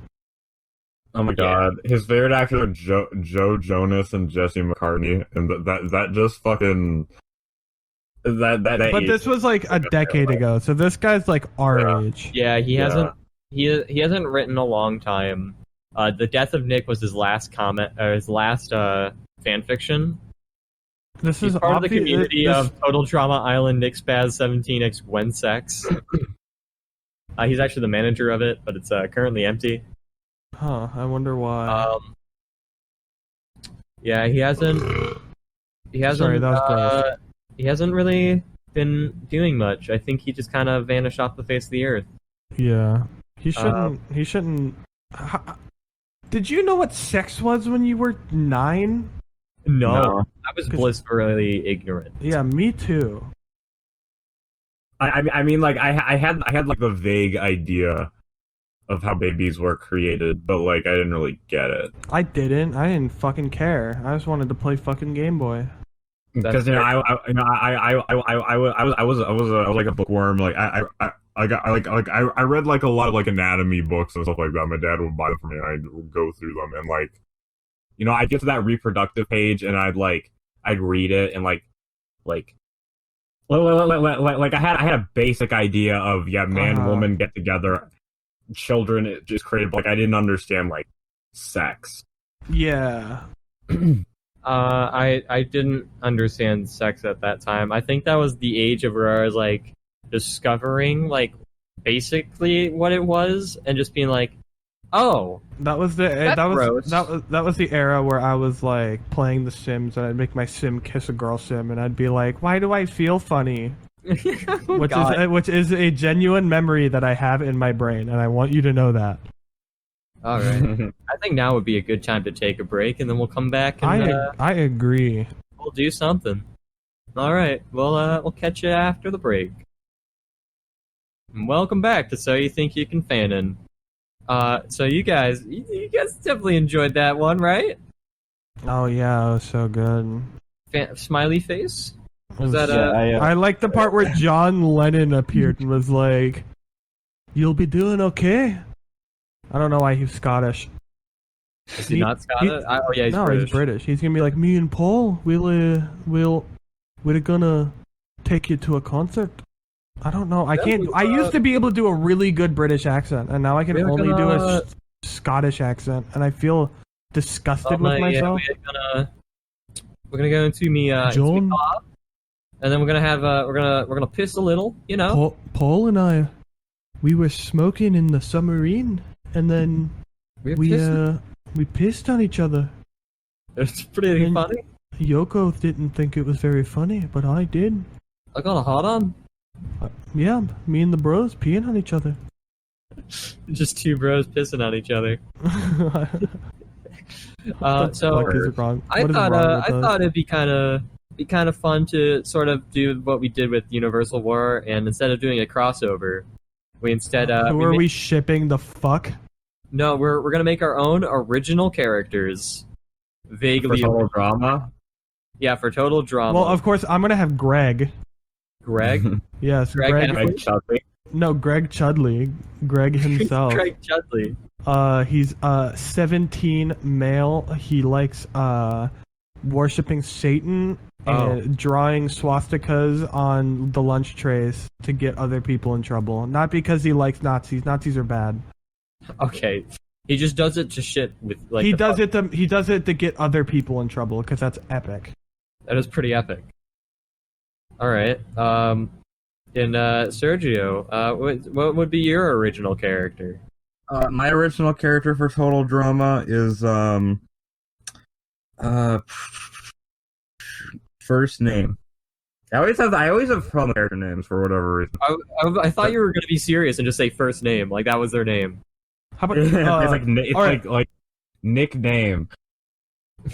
Oh my god, his favorite actors are Joe Jonas and Jesse McCartney, and that just fucking that. But this was like a decade ago, so this guy's like our age. Yeah, he hasn't written a long time. The Death of Nick was his last fan fiction. This He's is part of the community this- of Total Drama Island, Nick Spaz 17x Gwensex. He's actually the manager of it, but it's currently empty. Huh? I wonder why. Yeah, he hasn't. Sorry, that was gross. He hasn't really been doing much. I think he just kind of vanished off the face of the earth. Yeah, he shouldn't. He shouldn't. Did you know what sex was when you were 9? No. I was blissfully ignorant. Yeah, me too. I mean, like I had like the vague idea of how babies were created, but like I didn't really get it. I didn't fucking care. I just wanted to play fucking Game Boy. Because I was like a bookworm. Like I read like a lot of like anatomy books and stuff like that. My dad would buy them for me, and I'd go through them, and like, you know, I'd get to that reproductive page, and I'd read it, and like I had a basic idea of man, woman get together, children just created, but like I didn't understand like sex. Yeah. I didn't understand sex at that time. I think that was the age of where I was like discovering like basically what it was and just being like, oh, that was the era where I was like playing The Sims, and I'd make my sim kiss a girl sim, and I'd be like, why do I feel funny? Which is a genuine memory that I have in my brain, and I want you to know that. All right. I think now would be a good time to take a break, and then we'll come back and I agree. We'll do something. All right. We'll catch you after the break. And welcome back to So You Think You Can Fanon. So you guys definitely enjoyed that one, right? Oh yeah, it was so good. Smiley face? Was that I like the part where John Lennon appeared and was like, "You'll be doing okay." I don't know why he's Scottish. Is he not Scottish? He's British. He's British. He's gonna be like, me and Paul, we're gonna take you to a concert. I don't know. I can't. I used to be able to do a really good British accent, and now I can only do a Scottish accent, and I feel disgusted with myself. We're gonna go into me, John, and then we're gonna have we're gonna piss a little, you know. Paul and I, we were smoking in the submarine, and then we pissed on each other. It's pretty funny. Yoko didn't think it was very funny, but I did. I got a hot on. Yeah, me and the bros peeing on each other. Just two bros pissing on each other. I thought it'd be kind of fun to sort of do what we did with Universal War, and instead of doing a crossover, we instead who are we shipping the fuck? No, we're gonna make our own original characters. Vaguely for Total Drama. Yeah, for Total Drama. Well, of course, I'm gonna have Greg. Greg? Yes, Greg Chudley. No, Greg Chudley. Greg himself. Greg Chudley. He's 17, male. He likes worshipping Satan and drawing swastikas on the lunch trays to get other people in trouble. Not because he likes Nazis. Nazis are bad. Okay. He just does it to shit with like. He does it to get other people in trouble because that's epic. That is pretty epic. All right. And Sergio, what would be your original character? My original character for Total Drama is first name. I always have fun character names for whatever reason. I thought you were gonna be serious and just say first name, like that was their name. How about it's like nickname.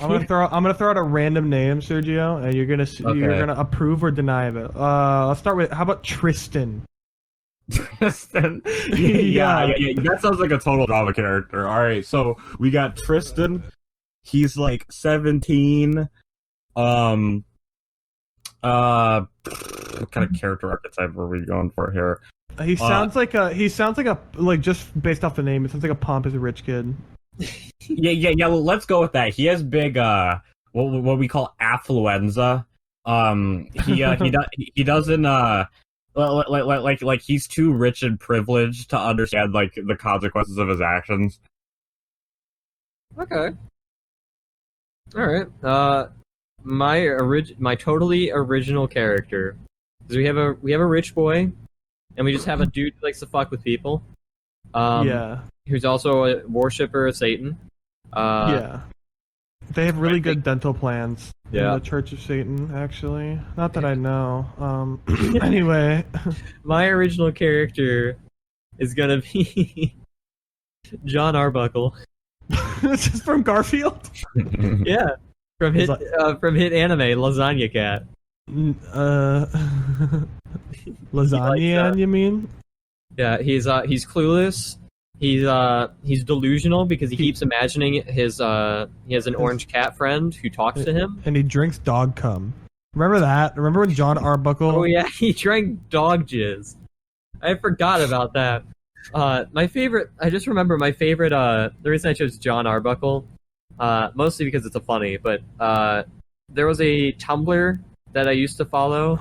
I'm gonna throw out a random name, Sergio, and you're gonna approve or deny of it. Let's start with, how about Tristan? Tristan. Yeah. That sounds like a Total Drama character. All right, so we got Tristan. He's like 17. What kind of character archetype are we going for here? He sounds like just based off the name, it sounds like a pompous rich kid. Yeah. Let's go with that. He has big what we call affluenza. He doesn't like he's too rich and privileged to understand like the consequences of his actions. Okay. All right. My totally original character. Because we have a rich boy, and we just have a dude who likes to fuck with people. Yeah. Who's also a worshipper of Satan. Yeah. They have really good dental plans in Yeah. the Church of Satan, actually. Not that I know. Anyway. My original character is gonna be John Arbuckle. This is from Garfield? Yeah. From hit anime, Lasagna Cat. Lasagna, you mean? Yeah, he's clueless. He's delusional because he keeps imagining he has an orange cat friend who talks to him. And he drinks dog cum. Remember that? Remember when John Arbuckle... Oh yeah, he drank dog jizz. I forgot about that. I just remember my favorite, the reason I chose John Arbuckle, mostly because it's a funny, but there was a Tumblr that I used to follow,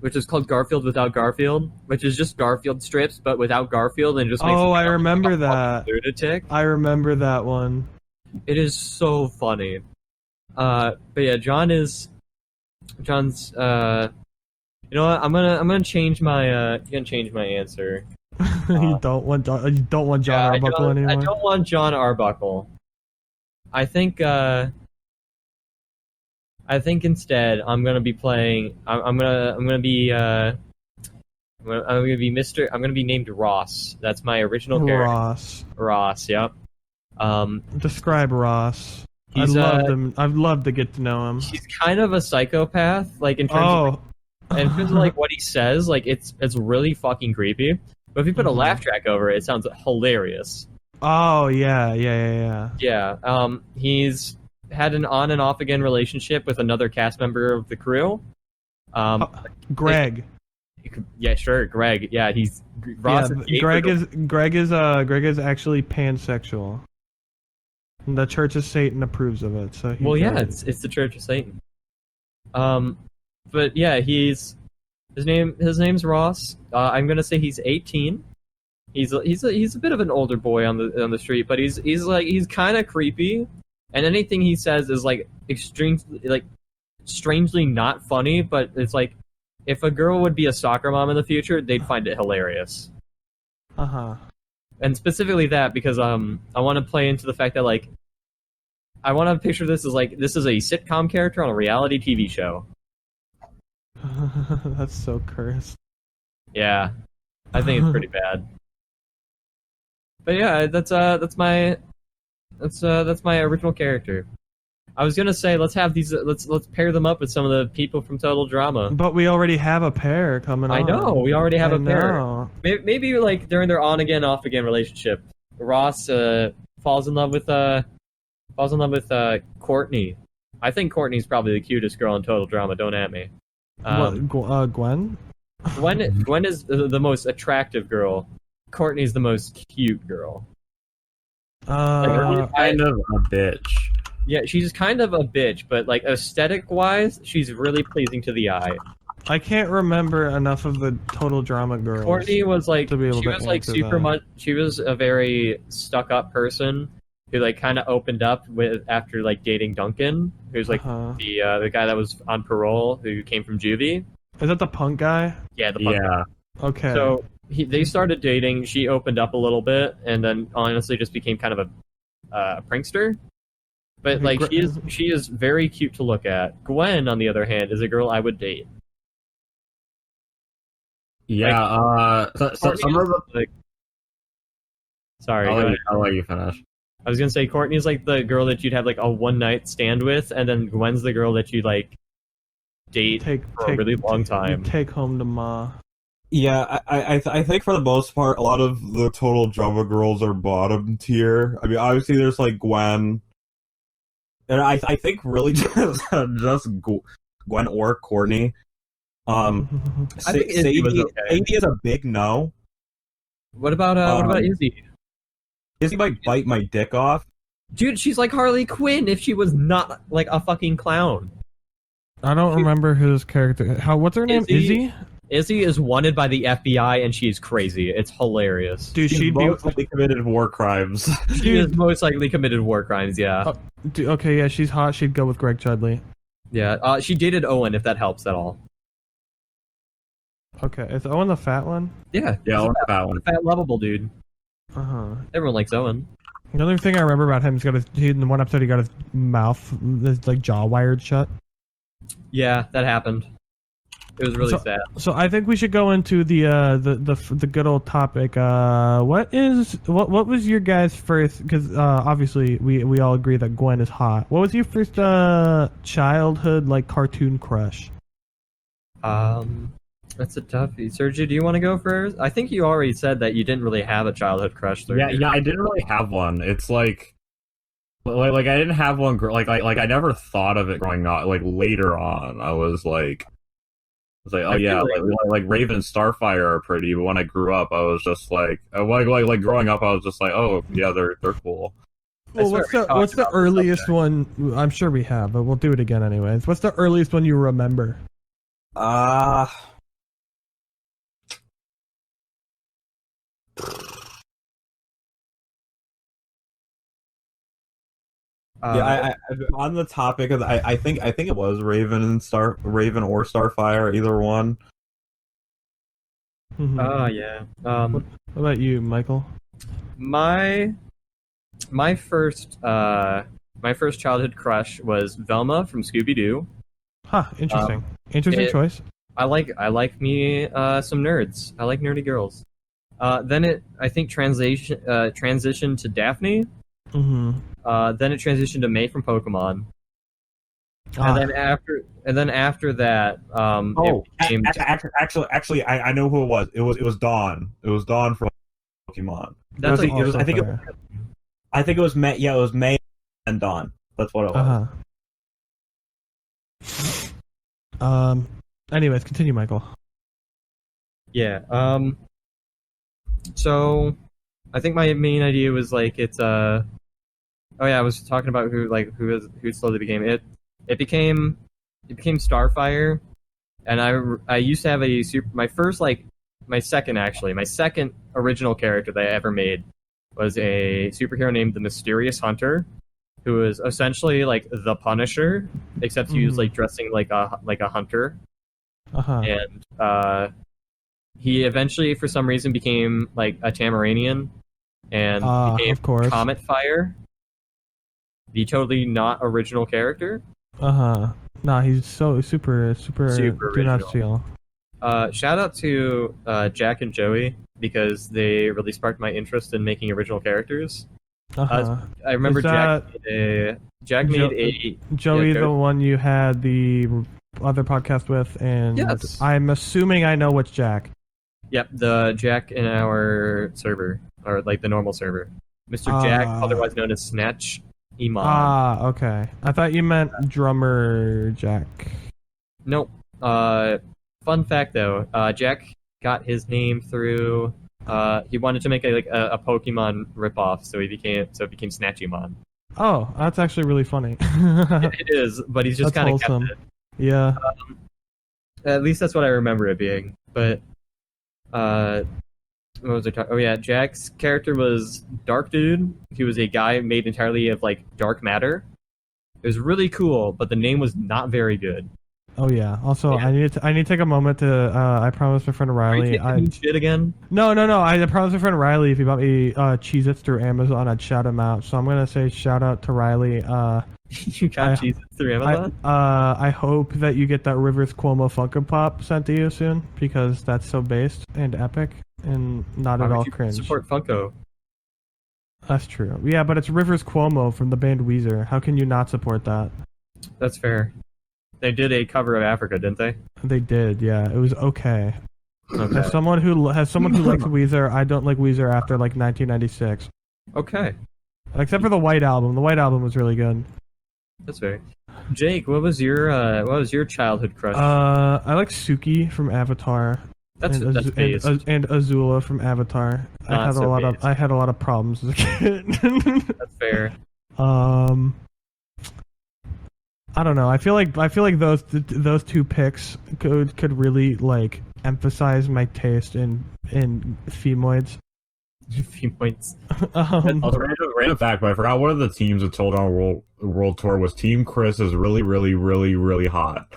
which is called Garfield Without Garfield, which is just Garfield strips, but without Garfield, and just makes Oh, it I remember like a that. lunatic. I remember that one. It is so funny. But yeah, John's. You know what? I'm gonna change my answer. You don't want John Arbuckle anymore. I don't want John Arbuckle. I think instead I'm gonna be playing. I'm gonna be Mr. I'm gonna be named Ross. That's my original character. Ross. Ross. Yep. Describe Ross. I'd love to get to know him. He's kind of a psychopath, like in terms of like what he says. Like it's really fucking creepy. But if you put a laugh track over it, it sounds hilarious. Oh yeah. Yeah. He's had an on and off again relationship with another cast member of the crew. Greg. Yeah, sure, Greg. Yeah, he's Ross. Yeah, Greg is actually pansexual. And the Church of Satan approves of it. So it's the Church of Satan. But yeah, his name's Ross. I'm gonna say he's 18. He's a bit of an older boy on the street, but he's kind of creepy, and anything he says is like strangely not funny. But it's like if a girl would be a soccer mom in the future, they'd find it hilarious. And specifically that because I want to play into the fact that like I want to picture this as like this is a sitcom character on a reality TV show. That's so cursed. Yeah, I think it's pretty bad. But yeah, that's my original character. I was gonna say let's have these let's pair them up with some of the people from Total Drama. But we already have a pair coming on. I know we already have a pair. Know. Maybe like during their on again off again relationship, Ross falls in love with Courtney. I think Courtney's probably the cutest girl in Total Drama. Don't at me. Gwen? Gwen is the most attractive girl. Courtney's the most cute girl. Kind of a bitch. Yeah, she's kind of a bitch, but like aesthetic-wise, she's really pleasing to the eye. I can't remember enough of the Total Drama girls. Courtney was like, she was a very stuck-up person who like kind of opened up after like dating Duncan, who's like the guy that was on parole who came from juvie. Is that the punk guy? Yeah, the punk guy. Okay. So they started dating. She opened up a little bit, and then honestly just became kind of a prankster. But like she is very cute to look at. Gwen, on the other hand, is a girl I would date. Yeah. Some of the. Sorry. I'll let you finish. I was gonna say Courtney's like the girl that you'd have like a one night stand with, and then Gwen's the girl that you'd like date for a really long time. Take home to Ma. Yeah, I think for the most part, a lot of the Total Drama girls are bottom tier. I mean, obviously there's like Gwen, and I think really just Gwen or Courtney. I think Izzy was okay. Sadie is a big no. What about Izzy? Izzy might bite my dick off. Dude, she's like Harley Quinn if she was not like a fucking clown. I don't remember whose character. What's her name? Izzy? Izzy is wanted by the FBI and she's crazy. It's hilarious. Dude, She's she'd be. most likely committed war crimes. She is most likely committed war crimes, yeah. Okay, yeah, she's hot. She'd go with Greg Chudley. Yeah, she dated Owen, if that helps at all. Okay, is Owen the fat one? Yeah, Yeah, he's that one. a fat, lovable dude. Everyone likes Owen. The other thing I remember about him is in the one episode he got his mouth, his like jaw wired shut. Yeah, that happened. It was really sad. So I think we should go into the good old topic. What was your guys' first? Because obviously we all agree that Gwen is hot. What was your first childhood like cartoon crush? That's a toughie. Sergio, do you want to go first? I think you already said that you didn't really have a childhood crush. Yeah, I didn't really have one. It's like I didn't have one. Like I never thought of it growing up. Like later on, I was like, oh yeah, like Raven and Starfire are pretty. But when I grew up, I was just like growing up, I was just like, oh yeah, they're cool. Well, what's the earliest one? I'm sure we have, but we'll do it again anyways. What's the earliest one you remember? Yeah, I on the topic of I think it was Raven or Starfire, either one. Yeah. What about you, Michael? My first childhood crush was Velma from Scooby Doo. Huh, interesting. Interesting choice. I like me some nerds. I like nerdy girls. Then I think transitioned to Daphne. Mm-hmm. Then it transitioned to May from Pokemon. And then after that, actually, I know who it was. It was Dawn. It was Dawn from Pokemon. I think it was May. Yeah, it was May and Dawn. That's what it was. Anyways, continue, Michael. Yeah. So, I think my main idea was like it's I was talking about who slowly became it. It became Starfire, and I used to have my second original character that I ever made was a superhero named the Mysterious Hunter, who was essentially like the Punisher, except he was like dressing like a hunter. And he eventually, for some reason, became like a Tamaranian and became of course. Comet Fire, the totally not original character. Nah, he's so super do not steal. Shout out to Jack and Joey because they really sparked my interest in making original characters. I remember Jack made a Joey, the one you had the other podcast with, and yes. I'm assuming I know which Jack. Yep, the Jack in our server, or like the normal server. Mr. Jack, otherwise known as Snatch Iman. Okay. I thought you meant drummer Jack. Nope. Fun fact though, Jack got his name through. He wanted to make a Pokemon ripoff, so it became Snatchymon. Oh, that's actually really funny. It is, but he's just kind of kept it. Yeah. At least that's what I remember it being. But what was I talking? Oh yeah, Jack's character was Dark Dude. He was a guy made entirely of like dark matter. It was really cool, but the name was not very good. Oh yeah. Also, yeah. I need to take a moment to. I promised my friend Riley. Are you taking shit again? No. I promised my friend Riley if he bought me Cheez-Its through Amazon, I'd shout him out. So I'm gonna say shout out to Riley. You got Cheez-Its through Amazon? I hope that you get that Rivers Cuomo Funko Pop sent to you soon because that's so based and epic and not at all cringe. Support Funko. That's true. Yeah, but it's Rivers Cuomo from the band Weezer. How can you not support that? That's fair. They did a cover of Africa, didn't they? They did, yeah. It was okay. As someone who likes Weezer, I don't like Weezer after like 1996. Okay. Except for the White Album. The White Album was really good. That's fair. Jake, what was your childhood crush? I like Suki from Avatar. That's based. and Azula from Avatar. I had a lot of problems as a kid. That's fair. I don't know. I feel like those two picks could really like emphasize my taste in femoids. Femoids. Random fact, but I forgot one of the teams that told on World Tour was Team Chris is really, really, really, really hot.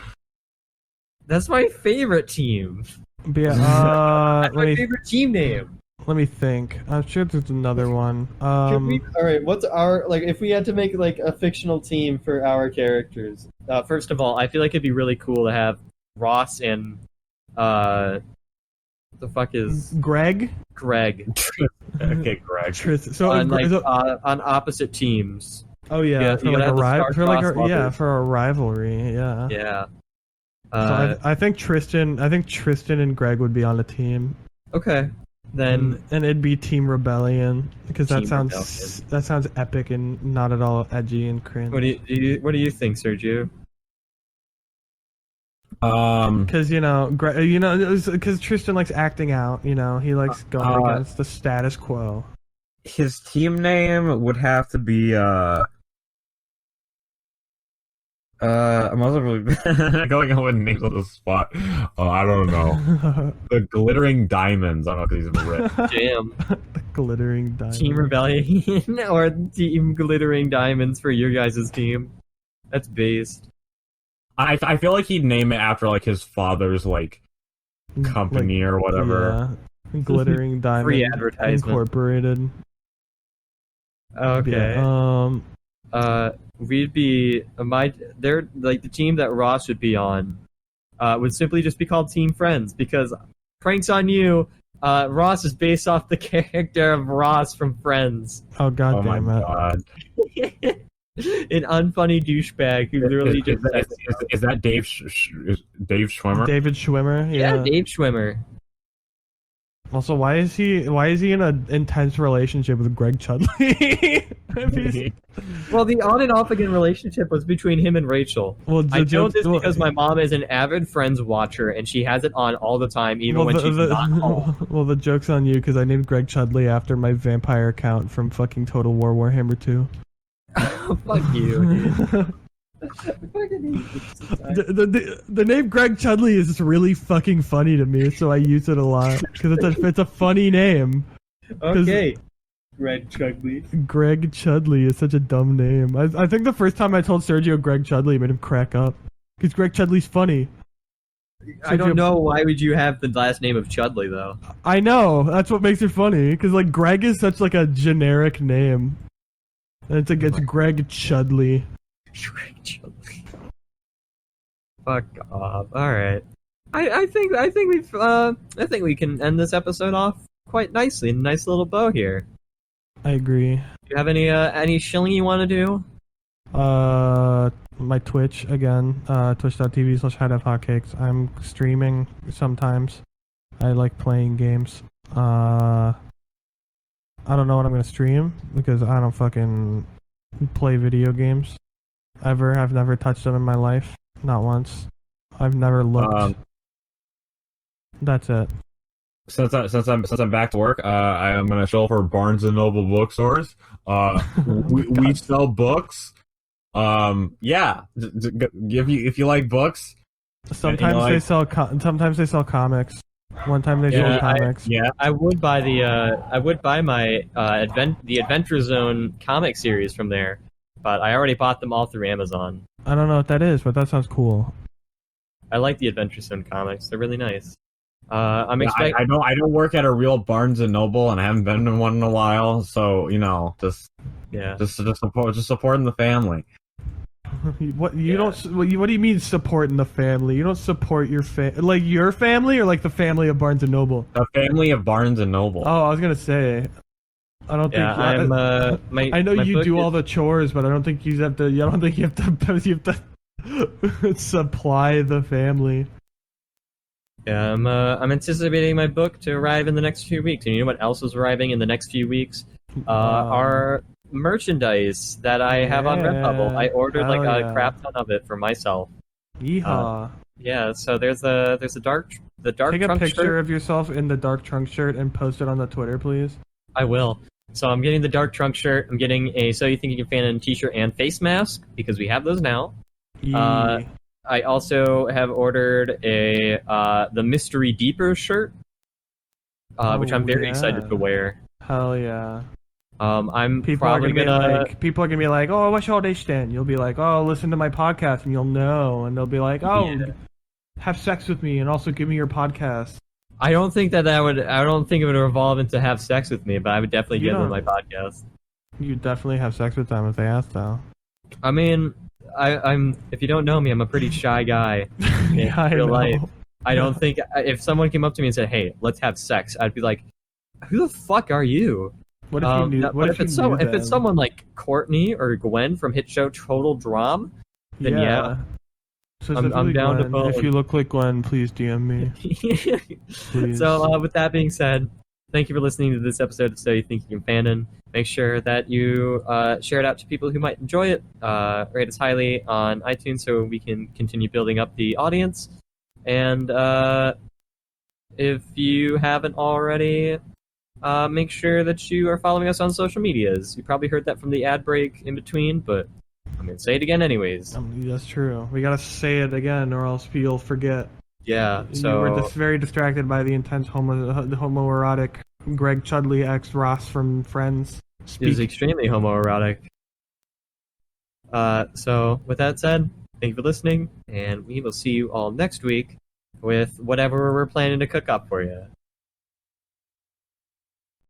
That's my favorite team. But yeah, That's my favorite team name. Let me think. I'm sure there's another one. All right, what's our if we had to make like a fictional team for our characters? First of all, I feel like it'd be really cool to have Ross and the fuck is Greg? Greg. Okay, Greg. So on opposite teams. Oh yeah, for a rivalry. Yeah. Yeah. So I think Tristan and Greg would be on a team. Okay. Then and it'd be Team Rebellion because that Team sounds epic and not at all edgy and cringe. What do you think, Sergio? Because because Tristan likes acting out. He likes going against the status quo. His team name would have to be I'm also really going on with names on the spot. I don't know. The Glittering Diamonds. I don't know because he's rich. Damn. The Glittering Diamonds. Team Rebellion or Team Glittering Diamonds for your guys' team. That's based. I feel like he'd name it after like his father's like company or whatever. Yeah. Glittering Diamonds. Free advertisement. Incorporated. Okay. Yeah, we'd be they're like the team that Ross would be on would simply just be called Team Friends because pranks on you. Ross is based off the character of Ross from Friends. Oh god damn it. God. An unfunny douchebag who literally is that Dave Schwimmer? David Schwimmer? Yeah, Dave Schwimmer. Also, why is he in an intense relationship with Greg Chudley? Well, the on and off again relationship was between him and Rachel. Well, I know this because my mom is an avid Friends watcher, and she has it on all the time, even when she's not home. Well, the joke's on you because I named Greg Chudley after my vampire account from fucking Total War Warhammer 2. Fuck you, dude. The name Greg Chudley is just really fucking funny to me, so I use it a lot because it's a funny name. Okay, Greg Chudley. Greg Chudley is such a dumb name. I think the first time I told Sergio Greg Chudley made him crack up because Greg Chudley's funny. I don't know why would you have the last name of Chudley though. I know that's what makes it funny because like Greg is such like a generic name, and it's Greg Chudley. Fuck off. All right. I think we can end this episode off quite nicely. A nice little bow here. I agree. Do you have any shilling you want to do? My Twitch again. Twitch.tv/hotcakes. I'm streaming sometimes. I like playing games. I don't know what I'm gonna stream because I don't fucking play video games. Ever. I've never touched them in my life. Not once. I've never looked. That's it. Since I'm back to work, I am gonna show for Barnes and Noble bookstores. We sell books. Yeah. If you like books. Sometimes they sell. Sometimes they sell comics. One time they sold comics. I would buy my the Adventure Zone comic series from there. But I already bought them all through Amazon. I don't know what that is, but that sounds cool. I like the Adventure Zone comics; they're really nice. I don't work at a real Barnes and Noble, and I haven't been in one in a while. So just supporting the family. What you don't? What do you mean supporting the family? You don't support your your family or like the family of Barnes and Noble? The family of Barnes and Noble. Oh, I was gonna say. I don't think. I know you do all the chores, but I don't think you have to. I don't think you have to supply the family. Yeah, I'm anticipating my book to arrive in the next few weeks. And you know what else is arriving in the next few weeks? Our merchandise that I have on Redbubble. I ordered a crap ton of it for myself. Yeehaw! Yeah, so there's the dark Take a trunk picture shirt. of yourself in the dark trunk shirt and post it on the Twitter, please. I will. So I'm getting the dark trunk shirt. I'm getting a So You Think You Can Fan In t-shirt and face mask because we have those now. Yee. I also have ordered the Mystery Deeper shirt, which I'm very excited to wear. Hell yeah. I'm People are probably gonna be like, oh, what's your dish then? You'll be like, oh, listen to my podcast, and you'll know, and they'll be like, oh, Yeah. have sex with me, and also give me your podcast. I don't think it would evolve into have sex with me, but I would definitely give them my podcast. You definitely have sex with them if they ask, though. I mean, I'm if you don't know me, I'm a pretty shy guy in Yeah, I real know. life. I don't think if someone came up to me and said, "Hey, let's have sex," I'd be like, "Who the fuck are you?" What if you knew? But if it's someone like Courtney or Gwen from hit show Total Drama, then yeah. Specifically down to Gwen. vote. If you look like Gwen, please DM me. Please. So with that being said, thank you for listening to this episode of So You Think You Can Fanon. Make sure that you share it out to people who might enjoy it. Rate us highly on iTunes so we can continue building up the audience. And if you haven't already, make sure that you are following us on social medias. You probably heard that from the ad break in between, but I'm going to say it again anyways. That's true. We gotta say it again, or else you'll forget. Yeah, so... You were very distracted by the intense homoerotic Greg Chudley ex Ross from Friends. It is extremely homoerotic. So, with that said, thank you for listening, and we will see you all next week with whatever we're planning to cook up for you.